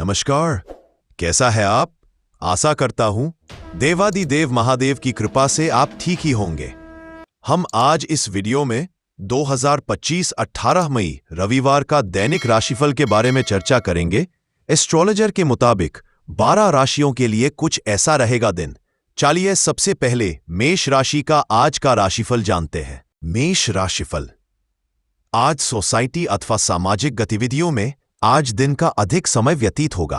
नमस्कार, कैसा है आप? आशा करता हूं देवादिदेव महादेव की कृपा से आप ठीक ही होंगे। हम आज इस वीडियो में 2025 18 मई रविवार का दैनिक राशिफल के बारे में चर्चा करेंगे। एस्ट्रोलॉजर के मुताबिक 12 राशियों के लिए कुछ ऐसा रहेगा दिन। चलिए सबसे पहले मेष राशि का आज का राशिफल जानते हैं। मेष राशिफल। आज सोसाइटी अथवा सामाजिक गतिविधियों में आज दिन का अधिक समय व्यतीत होगा।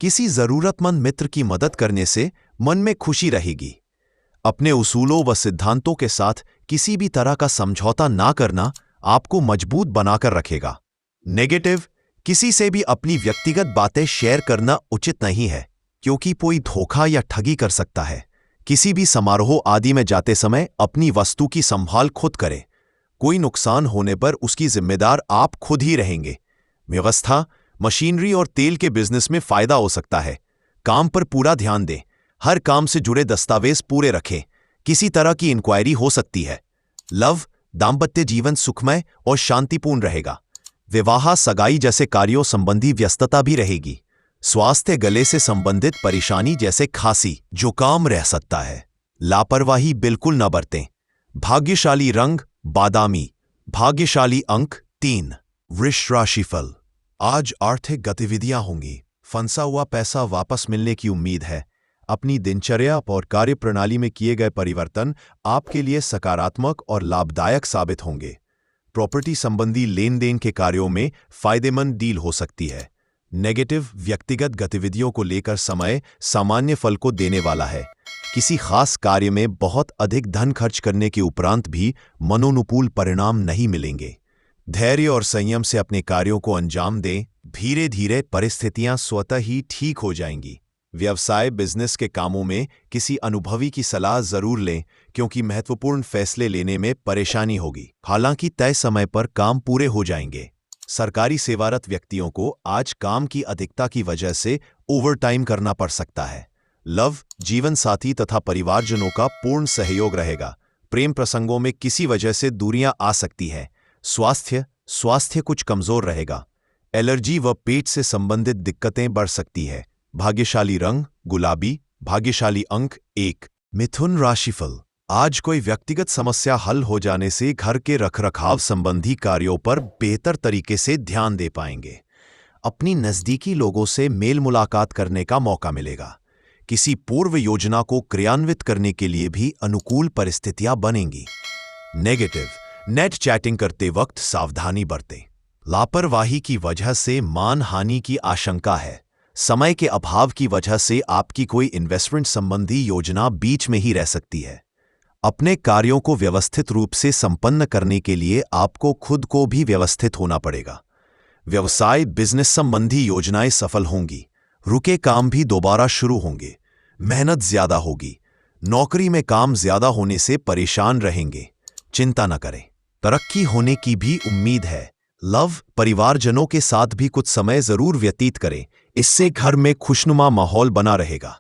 किसी जरूरतमंद मित्र की मदद करने से मन में खुशी रहेगी। अपने उसूलों व सिद्धांतों के साथ किसी भी तरह का समझौता ना करना आपको मजबूत बनाकर रखेगा। नेगेटिव, किसी से भी अपनी व्यक्तिगत बातें शेयर करना उचित नहीं है, क्योंकि कोई धोखा या ठगी कर सकता है। किसी भी समारोह आदि में जाते समय अपनी वस्तु की संभाल खुद करें। कोई नुकसान होने पर उसकी जिम्मेदार आप खुद ही रहेंगे। व्यवस्था, मशीनरी और तेल के बिजनेस में फायदा हो सकता है। काम पर पूरा ध्यान दें। हर काम से जुड़े दस्तावेज पूरे रखें। किसी तरह की इंक्वायरी हो सकती है। लव, दाम्पत्य जीवन सुखमय और शांतिपूर्ण रहेगा। विवाह, सगाई जैसे कार्यों संबंधी व्यस्तता भी रहेगी। स्वास्थ्य, गले से संबंधित परेशानी जैसे खांसी, जुकाम रह सकता है। लापरवाही बिल्कुल न बरतें। भाग्यशाली रंग बादामी। भाग्यशाली अंक 3। वृष राशिफल। आज आर्थिक गतिविधियां होंगी। फंसा हुआ पैसा वापस मिलने की उम्मीद है। अपनी दिनचर्या और कार्यप्रणाली में किए गए परिवर्तन आपके लिए सकारात्मक और लाभदायक साबित होंगे। प्रॉपर्टी संबंधी लेन देन के कार्यों में फायदेमंद डील हो सकती है। नेगेटिव, व्यक्तिगत गतिविधियों को लेकर समय सामान्य फल को देने वाला है। किसी खास कार्य में बहुत अधिक धन खर्च करने के उपरांत भी मनोनुकूल परिणाम नहीं मिलेंगे। धैर्य और संयम से अपने कार्यों को अंजाम दें। धीरे धीरे परिस्थितियां स्वतः ही ठीक हो जाएंगी। व्यवसाय, बिजनेस के कामों में किसी अनुभवी की सलाह जरूर लें, क्योंकि महत्वपूर्ण फैसले लेने में परेशानी होगी। हालांकि तय समय पर काम पूरे हो जाएंगे। सरकारी सेवारत व्यक्तियों को आज काम की अधिकता की वजह से ओवरटाइम करना पड़ सकता है। लव, जीवन साथी तथा परिवारजनों का पूर्ण सहयोग रहेगा। प्रेम प्रसंगों में किसी वजह से दूरियां आ सकती है। स्वास्थ्य कुछ कमजोर रहेगा। एलर्जी व पेट से संबंधित दिक्कतें बढ़ सकती है। भाग्यशाली रंग गुलाबी। भाग्यशाली अंक 1। मिथुन राशिफल। आज कोई व्यक्तिगत समस्या हल हो जाने से घर के रखरखाव संबंधी कार्यों पर बेहतर तरीके से ध्यान दे पाएंगे। अपनी नजदीकी लोगों से मेल मुलाकात करने का मौका मिलेगा। किसी पूर्व योजना को क्रियान्वित करने के लिए भी अनुकूल परिस्थितियां बनेंगी। नेगेटिव, नेट चैटिंग करते वक्त सावधानी बरतें। लापरवाही की वजह से मान हानि की आशंका है। समय के अभाव की वजह से आपकी कोई इन्वेस्टमेंट संबंधी योजना बीच में ही रह सकती है। अपने कार्यों को व्यवस्थित रूप से संपन्न करने के लिए आपको खुद को भी व्यवस्थित होना पड़ेगा। व्यवसाय, बिजनेस संबंधी योजनाएं सफल होंगी। रुके काम भी दोबारा शुरू होंगे। मेहनत ज्यादा होगी। नौकरी में काम ज्यादा होने से परेशान रहेंगे। चिंता न करें, तरक्की होने की भी उम्मीद है। लव, परिवारजनों के साथ भी कुछ समय जरूर व्यतीत करें। इससे घर में खुशनुमा माहौल बना रहेगा।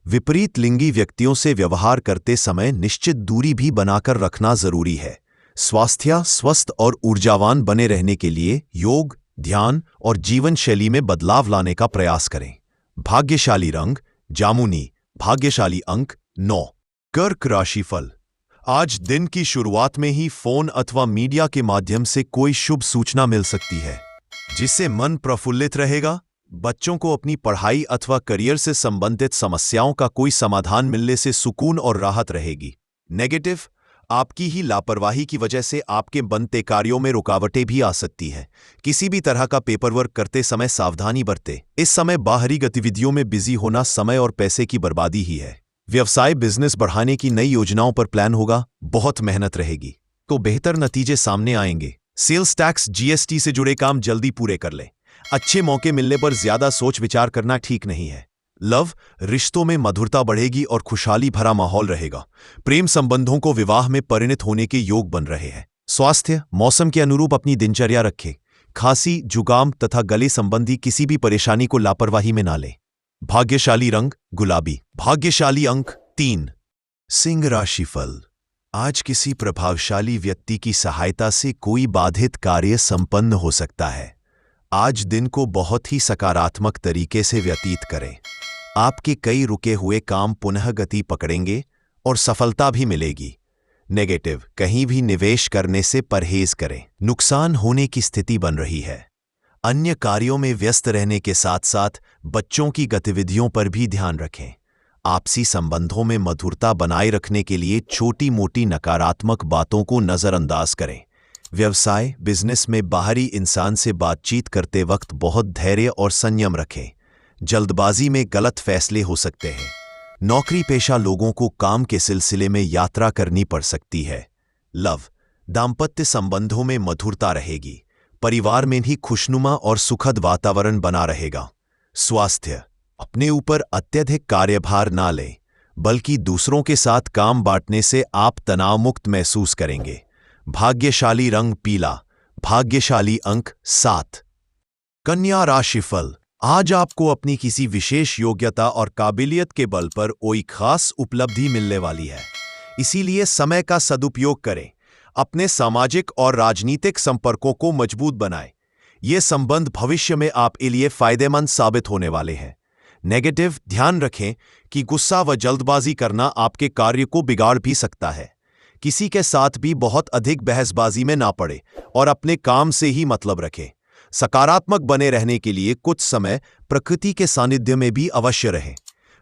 विपरीत लिंगी व्यक्तियों से व्यवहार करते समय निश्चित दूरी भी बनाकर रखना जरूरी है। स्वास्थ्य स्वस्थ और ऊर्जावान बने रहने के लिए योग, ध्यान और जीवन शैली में बदलाव लाने का प्रयास करें। भाग्यशाली रंग जामुनी। भाग्यशाली अंक 9। कर्क राशिफल। आज दिन की शुरुआत में ही फोन अथवा मीडिया के माध्यम से कोई शुभ सूचना मिल सकती है, जिससे मन प्रफुल्लित रहेगा। बच्चों को अपनी पढ़ाई अथवा करियर से संबंधित समस्याओं का कोई समाधान मिलने से सुकून और राहत रहेगी। नेगेटिव, आपकी ही लापरवाही की वजह से आपके बनते कार्यों में रुकावटें भी आ सकती है। किसी भी तरह का पेपरवर्क करते समय सावधानी बरतें। इस समय बाहरी गतिविधियों में बिजी होना समय और पैसे की बर्बादी ही है। व्यवसाय, बिजनेस बढ़ाने की नई योजनाओं पर प्लान होगा। बहुत मेहनत रहेगी तो बेहतर नतीजे सामने आएंगे। सेल्स टैक्स, जीएसटी से जुड़े काम जल्दी पूरे कर लें। अच्छे मौके मिलने पर ज्यादा सोच विचार करना ठीक नहीं है। लव, रिश्तों में मधुरता बढ़ेगी और खुशहाली भरा माहौल रहेगा। प्रेम संबंधों को विवाह में परिणत होने के योग बन रहे हैं। स्वास्थ्य, मौसम के अनुरूप अपनी दिनचर्या रखें। खांसी, जुकाम तथा गले संबंधी किसी भी परेशानी को लापरवाही में ना लें। भाग्यशाली रंग गुलाबी। भाग्यशाली अंक 3। सिंह राशिफल। आज किसी प्रभावशाली व्यक्ति की सहायता से कोई बाधित कार्य संपन्न हो सकता है। आज दिन को बहुत ही सकारात्मक तरीके से व्यतीत करें। आपके कई रुके हुए काम पुनः गति पकड़ेंगे और सफलता भी मिलेगी। नेगेटिव, कहीं भी निवेश करने से परहेज करें, नुकसान होने की स्थिति बन रही है। अन्य कार्यों में व्यस्त रहने के साथ साथ बच्चों की गतिविधियों पर भी ध्यान रखें। आपसी संबंधों में मधुरता बनाए रखने के लिए छोटी मोटी नकारात्मक बातों को नजरअंदाज करें। व्यवसाय बिजनेस में बाहरी इंसान से बातचीत करते वक्त बहुत धैर्य और संयम रखें। जल्दबाजी में गलत फैसले हो सकते हैं। नौकरी पेशा लोगों को काम के सिलसिले में यात्रा करनी पड़ सकती है। लव, दाम्पत्य संबंधों में मधुरता रहेगी। परिवार में भी खुशनुमा और सुखद वातावरण बना रहेगा। स्वास्थ्य, अपने ऊपर अत्यधिक कार्यभार ना लें, बल्कि दूसरों के साथ काम बांटने से आप तनाव मुक्त महसूस करेंगे। भाग्यशाली रंग पीला, भाग्यशाली अंक 7। कन्या राशिफल, आज आपको अपनी किसी विशेष योग्यता और काबिलियत के बल पर कोई खास उपलब्धि मिलने वाली है। इसीलिए समय का सदुपयोग करें। अपने सामाजिक और राजनीतिक संपर्कों को मजबूत बनाएं। ये संबंध भविष्य में आपके लिए फायदेमंद साबित होने वाले हैं। नेगेटिव, ध्यान रखें कि गुस्सा व जल्दबाजी करना आपके कार्य को बिगाड़ भी सकता है। किसी के साथ भी बहुत अधिक बहसबाजी में ना पड़े और अपने काम से ही मतलब रखें। सकारात्मक बने रहने के लिए कुछ समय प्रकृति के सानिध्य में भी अवश्य रहें।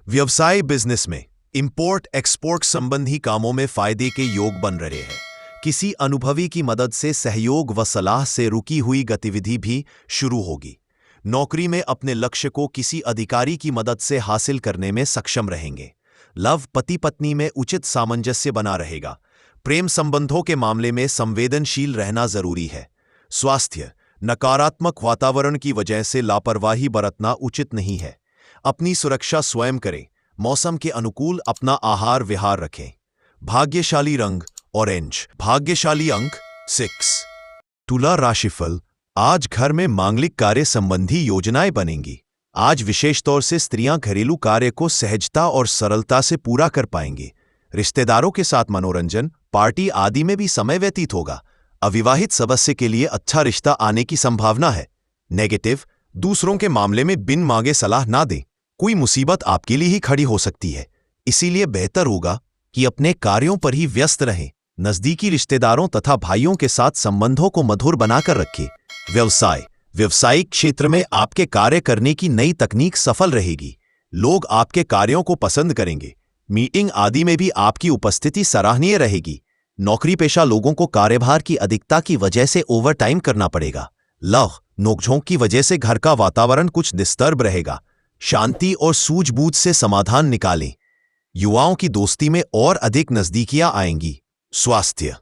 व्यवसाय बिजनेस में इंपोर्ट एक्सपोर्ट संबंधी कामों में फायदे के योग बन रहे हैं। किसी अनुभवी की मदद से सहयोग व सलाह से रुकी हुई गतिविधि भी शुरू होगी। नौकरी में अपने लक्ष्य को किसी अधिकारी की मदद से हासिल करने में सक्षम रहेंगे। लव, पति पत्नी में उचित सामंजस्य बना रहेगा। प्रेम संबंधों के मामले में संवेदनशील रहना जरूरी है। स्वास्थ्य, नकारात्मक वातावरण की वजह से लापरवाही बरतना उचित नहीं है। अपनी सुरक्षा स्वयं करें। मौसम के अनुकूल अपना आहार विहार रखें। भाग्यशाली रंग ऑरेंज, भाग्यशाली अंक 6। तुला राशिफल, आज घर में मांगलिक कार्य संबंधी योजनाएं बनेंगी। आज विशेष तौर से स्त्रियां घरेलू कार्य को सहजता और सरलता से पूरा कर पाएंगी। रिश्तेदारों के साथ मनोरंजन, पार्टी आदि में भी समय व्यतीत होगा। अविवाहित सदस्य के लिए अच्छा रिश्ता आने की संभावना है। नेगेटिव, दूसरों के मामले में बिन मांगे सलाह ना दें। कोई मुसीबत आपके लिए ही खड़ी हो सकती है। इसीलिए बेहतर होगा कि अपने कार्यों पर ही व्यस्त रहें। नजदीकी रिश्तेदारों तथा भाइयों के साथ संबंधों को मधुर बनाकर रखें। व्यवसाय, व्यवसायिक क्षेत्र में आपके कार्य करने की नई तकनीक सफल रहेगी। लोग आपके कार्यों को पसंद करेंगे। मीटिंग आदि में भी आपकी उपस्थिति सराहनीय रहेगी। नौकरी पेशा लोगों को कार्यभार की अधिकता की वजह से ओवरटाइम करना पड़ेगा। लव, नोकझोंक की वजह से घर का वातावरण कुछ डिस्टर्ब रहेगा। शांति और सूझबूझ से समाधान निकालें। युवाओं की दोस्ती में और अधिक नजदीकियां आएंगी। स्वास्थ्य,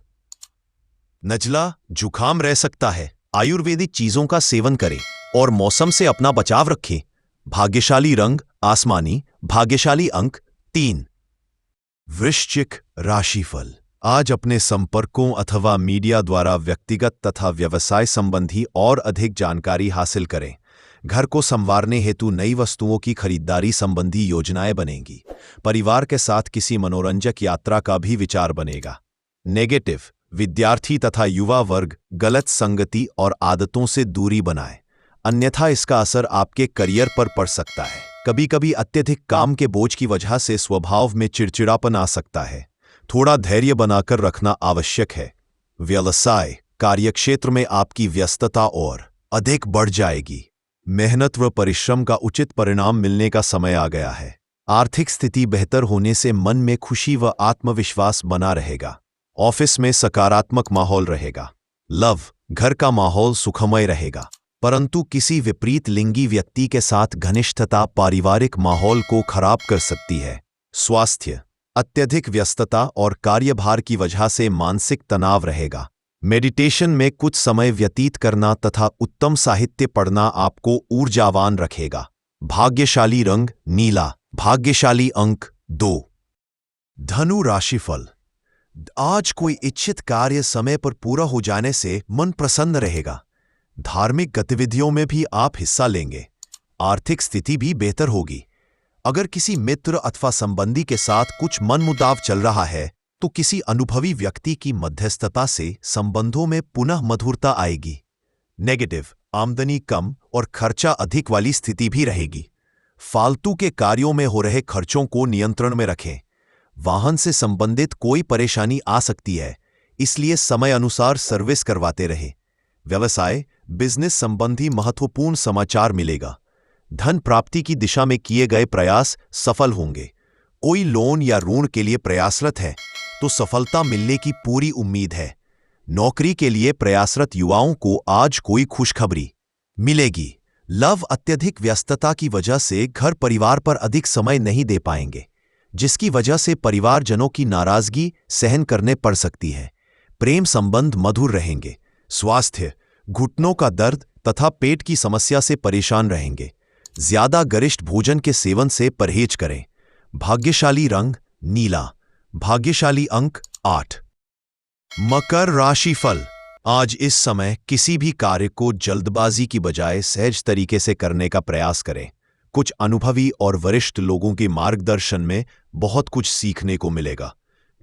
नजला, जुकाम रह सकता है। आयुर्वेदिक चीजों का सेवन करें और मौसम से अपना बचाव रखें। भाग्यशाली रंग आसमानी, भाग्यशाली अंक 3। वृश्चिक राशिफल, आज अपने संपर्कों अथवा मीडिया द्वारा व्यक्तिगत तथा व्यवसाय संबंधी और अधिक जानकारी हासिल करें। घर को संवारने हेतु नई वस्तुओं की खरीदारी संबंधी योजनाएं बनेंगी। परिवार के साथ किसी मनोरंजक यात्रा का भी विचार बनेगा। नेगेटिव, विद्यार्थी तथा युवा वर्ग गलत संगति और आदतों से दूरी बनाए, अन्यथा इसका असर आपके करियर पर पड़ सकता है। कभी कभी अत्यधिक काम के बोझ की वजह से स्वभाव में चिड़चिड़ापन आ सकता है। थोड़ा धैर्य बनाकर रखना आवश्यक है। व्यवसाय, कार्यक्षेत्र में आपकी व्यस्तता और अधिक बढ़ जाएगी। मेहनत व परिश्रम का उचित परिणाम मिलने का समय आ गया है। आर्थिक स्थिति बेहतर होने से मन में खुशी व आत्मविश्वास बना रहेगा। ऑफिस में सकारात्मक माहौल रहेगा। लव, घर का माहौल सुखमय रहेगा, परंतु किसी विपरीत लिंगी व्यक्ति के साथ घनिष्ठता पारिवारिक माहौल को खराब कर सकती है। स्वास्थ्य, अत्यधिक व्यस्तता और कार्यभार की वजह से मानसिक तनाव रहेगा। मेडिटेशन में कुछ समय व्यतीत करना तथा उत्तम साहित्य पढ़ना आपको ऊर्जावान रखेगा। भाग्यशाली रंग नीला, भाग्यशाली अंक 2। धनु राशिफल, आज कोई इच्छित कार्य समय पर पूरा हो जाने से मन प्रसन्न रहेगा। धार्मिक गतिविधियों में भी आप हिस्सा लेंगे। आर्थिक स्थिति भी बेहतर होगी। अगर किसी मित्र अथवा संबंधी के साथ कुछ मनमुटाव चल रहा है तो किसी अनुभवी व्यक्ति की मध्यस्थता से संबंधों में पुनः मधुरता आएगी। नेगेटिव, आमदनी कम और खर्चा अधिक वाली स्थिति भी रहेगी। फालतू के कार्यों में हो रहे खर्चों को नियंत्रण में रखें। वाहन से संबंधित कोई परेशानी आ सकती है, इसलिए समय अनुसार सर्विस करवाते रहे। व्यवसाय, बिजनेस संबंधी महत्वपूर्ण समाचार मिलेगा। धन प्राप्ति की दिशा में किए गए प्रयास सफल होंगे। कोई लोन या ऋण के लिए प्रयासरत है तो सफलता मिलने की पूरी उम्मीद है। नौकरी के लिए प्रयासरत युवाओं को आज कोई खुशखबरी मिलेगी। लव, अत्यधिक व्यस्तता की वजह से घर परिवार पर अधिक समय नहीं दे पाएंगे, जिसकी वजह से परिवारजनों की नाराजगी सहन करने पड़ सकती है। प्रेम संबंध मधुर रहेंगे। स्वास्थ्य, घुटनों का दर्द तथा पेट की समस्या से परेशान रहेंगे। ज्यादा गरिष्ठ भोजन के सेवन से परहेज करें। भाग्यशाली रंग नीला। भाग्यशाली अंक 8। मकर राशि फल। आज इस समय किसी भी कार्य को जल्दबाजी की बजाय सहज तरीके से करने का प्रयास करें। कुछ अनुभवी और वरिष्ठ लोगों के मार्गदर्शन में बहुत कुछ सीखने को मिलेगा।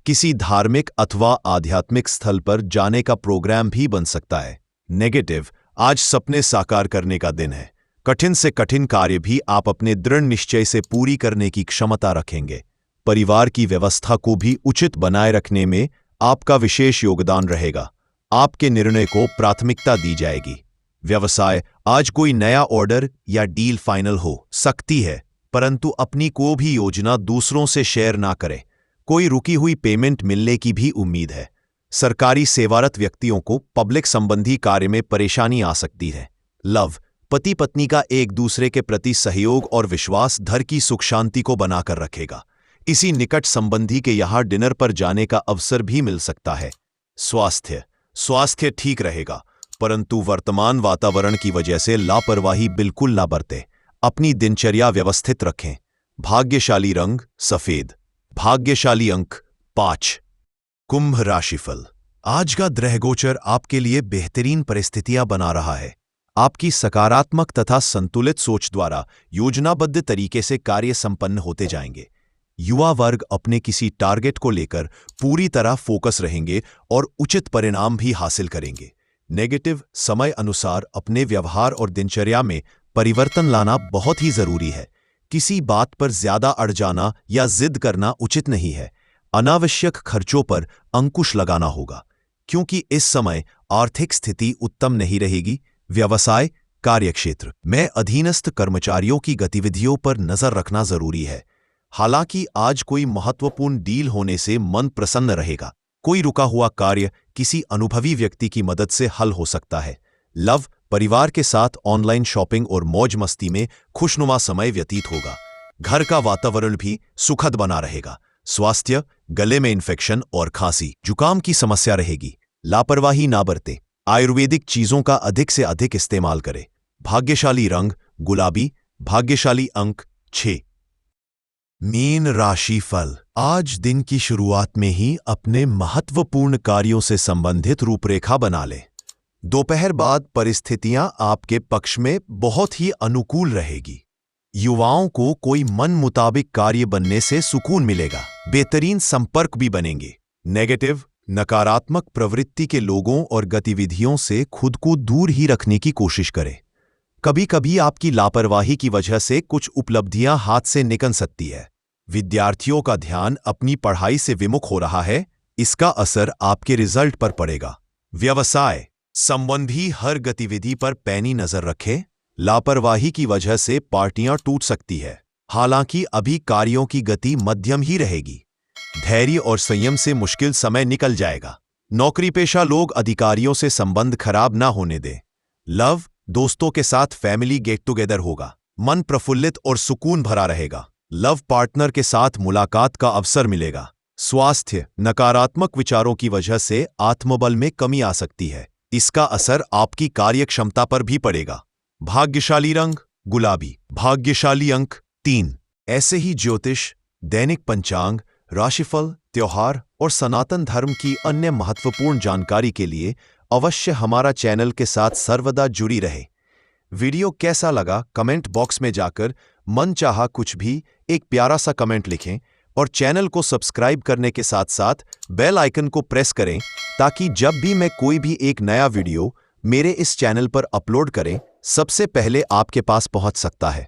किसी धार्मिक अथवा आध्यात्मिक स्थल पर जाने का प्रोग्राम भी बन सकता है। नेगेटिव, आज सपने साकार करने का दिन है। कठिन से कठिन कार्य भी आप अपने दृढ़ निश्चय से पूरी करने की क्षमता रखेंगे। परिवार की व्यवस्था को भी उचित बनाए रखने में आपका विशेष योगदान रहेगा। आपके निर्णय को प्राथमिकता दी जाएगी। व्यवसाय, आज कोई नया ऑर्डर या डील फाइनल हो सकती है, परंतु अपनी को भी योजना दूसरों से शेयर ना करें। कोई रुकी हुई पेमेंट मिलने की भी उम्मीद है। सरकारी सेवारत व्यक्तियों को पब्लिक संबंधी कार्य में परेशानी आ सकती है। लव, पति पत्नी का एक दूसरे के प्रति सहयोग और विश्वास घर की सुख शांति को बनाकर रखेगा। किसी निकट संबंधी के यहां डिनर पर जाने का अवसर भी मिल सकता है। स्वास्थ्य ठीक रहेगा, परंतु वर्तमान वातावरण की वजह से लापरवाही बिल्कुल ना बरतें। अपनी दिनचर्या व्यवस्थित रखें। भाग्यशाली रंग सफेद। भाग्यशाली अंक 5। कुंभ राशिफल। आज का ग्रहगोचर आपके लिए बेहतरीन परिस्थितियां बना रहा है। आपकी सकारात्मक तथा संतुलित सोच द्वारा योजनाबद्ध तरीके से कार्य संपन्न होते जाएंगे। युवा वर्ग अपने किसी टारगेट को लेकर पूरी तरह फोकस रहेंगे और उचित परिणाम भी हासिल करेंगे। नेगेटिव, समय अनुसार अपने व्यवहार और दिनचर्या में परिवर्तन लाना बहुत ही जरूरी है। किसी बात पर ज्यादा अड़ जाना या जिद करना उचित नहीं है। अनावश्यक खर्चों पर अंकुश लगाना होगा, क्योंकि इस समय आर्थिक स्थिति उत्तम नहीं रहेगी। व्यवसाय, कार्यक्षेत्र में अधीनस्थ कर्मचारियों की गतिविधियों पर नजर रखना जरूरी है। हालांकि आज कोई महत्वपूर्ण डील होने से मन प्रसन्न रहेगा। कोई रुका हुआ कार्य किसी अनुभवी व्यक्ति की मदद से हल हो सकता है। लव, परिवार के साथ ऑनलाइन शॉपिंग और मौज मस्ती में खुशनुमा समय व्यतीत होगा। घर का वातावरण भी सुखद बना रहेगा। स्वास्थ्य, गले में इन्फेक्शन और खांसी जुकाम की समस्या रहेगी। लापरवाही ना बरतें। आयुर्वेदिक चीजों का अधिक से अधिक इस्तेमाल करें। भाग्यशाली रंग गुलाबी। भाग्यशाली अंक 6। मीन राशि फल। आज दिन की शुरुआत में ही अपने महत्वपूर्ण कार्यों से संबंधित रूपरेखा बना लें। दोपहर बाद परिस्थितियां आपके पक्ष में बहुत ही अनुकूल रहेगी। युवाओं को कोई मन मुताबिक कार्य बनने से सुकून मिलेगा। बेहतरीन संपर्क भी बनेंगे। नेगेटिव, नकारात्मक प्रवृत्ति के लोगों और गतिविधियों से खुद को दूर ही रखने की कोशिश करें। कभी कभी आपकी लापरवाही की वजह से कुछ उपलब्धियां हाथ से निकल सकती है। विद्यार्थियों का ध्यान अपनी पढ़ाई से विमुख हो रहा है, इसका असर आपके रिजल्ट पर पड़ेगा। व्यवसाय संबंधी हर गतिविधि पर पैनी नजर रखें। लापरवाही की वजह से पार्टियां टूट सकती है। हालांकि अभी कार्यों की गति मध्यम ही रहेगी। धैर्य और संयम से मुश्किल समय निकल जाएगा। नौकरी पेशा लोग अधिकारियों से संबंध खराब ना होने दें। लव, दोस्तों के साथ फैमिली गेट टुगेदर होगा। मन प्रफुल्लित और सुकून भरा रहेगा। लव पार्टनर के साथ मुलाकात का अवसर मिलेगा। स्वास्थ्य, नकारात्मक विचारों की वजह से आत्मबल में कमी आ सकती है। इसका असर आपकी कार्यक्षमता पर भी पड़ेगा। भाग्यशाली रंग गुलाबी। भाग्यशाली अंक 3। ऐसे ही ज्योतिष, दैनिक पंचांग, राशिफल, त्योहार और सनातन धर्म की अन्य महत्वपूर्ण जानकारी के लिए अवश्य हमारा चैनल के साथ सर्वदा जुड़ी रहे। वीडियो कैसा लगा कमेंट बॉक्स में जाकर मन चाहा कुछ भी एक प्यारा सा कमेंट लिखें और चैनल को सब्सक्राइब करने के साथ साथ बेल आइकन को प्रेस करें, ताकि जब भी मैं कोई भी एक नया वीडियो मेरे इस चैनल पर अपलोड करें, सबसे पहले आपके पास पहुंच सकता है।